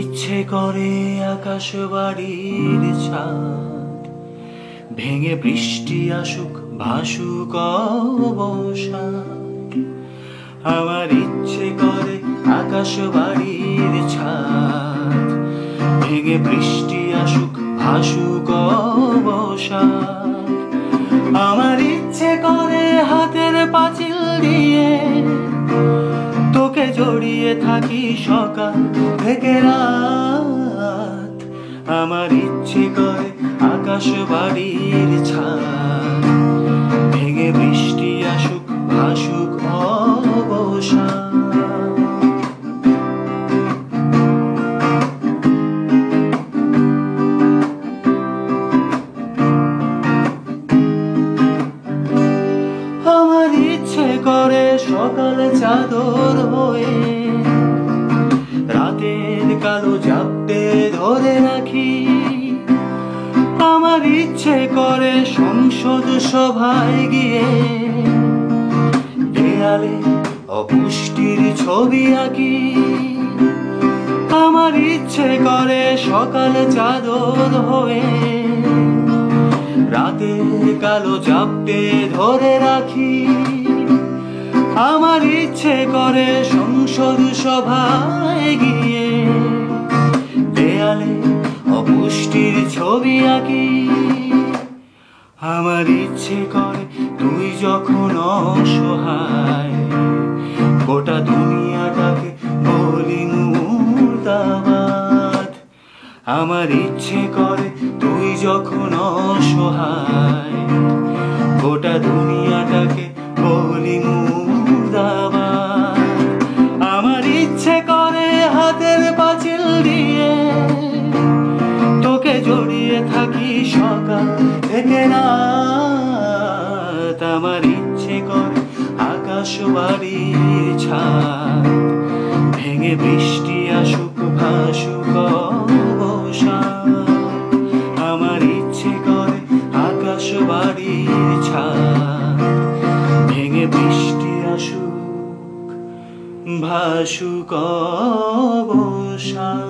ইচ্ছে করে আকাশ বাড়ির ছাদ ভেঙে বৃষ্টি আসুক ভাসুক অবসাদ। আমার ইচ্ছে করে আকাশ বাড়ির ছাদ ভেঙে বৃষ্টি আসুক ভাসুক অবসাদ। আমার ইচ্ছে করে হাতের পাঁচিল দিয়ে তোকে জড়িয়ে থাকি সকাল থেকে রাত। আমার ইচ্ছে করে আকাশ বাড়ির ছাদ ভেঙে বৃষ্টি আসুক ভাসুক অবসাদ। আমার ইচ্ছে করে সকালে চাদর হয়ে রাতের কালো জাপটে ধরে রাখি। আমার ইচ্ছে করে সংসদ সভায় গিয়ে দেয়ালে অপুষ্টির ছবি আঁকি। আমার ইচ্ছে করে সকালে চাদর হয়ে রাতের কালো জাপটে ধরে রাখি। আমার ইচ্ছে করে সংসদ সভায় গিয়ে দেয়ালে অপুষ্টির ছবি আঁকি। আমার ইচ্ছে করে তুই যখন অসহায় গোটা দুনিয়াটাকে বলি মুর্দাবাদ। আমার ইচ্ছে করে তুই যখন অসহায় গোটা দুনিয়াটাকে বলি মুর্দাবাদ। আমার ইচ্ছে করে হাতের পাঁচিল দিয়ে তোকে জড়িয়ে থাকি সকাল থেকে রাত। আমার ইচ্ছে করে আকাশ বাড়ির ছাদ ভেঙে বৃষ্টি আসুক ভাসুক অবসাদ। আমার ইচ্ছে করে আকাশ বাড়ির ছাদ ভেঙে বৃষ্টি আসুক ভাসুক অবসাদ।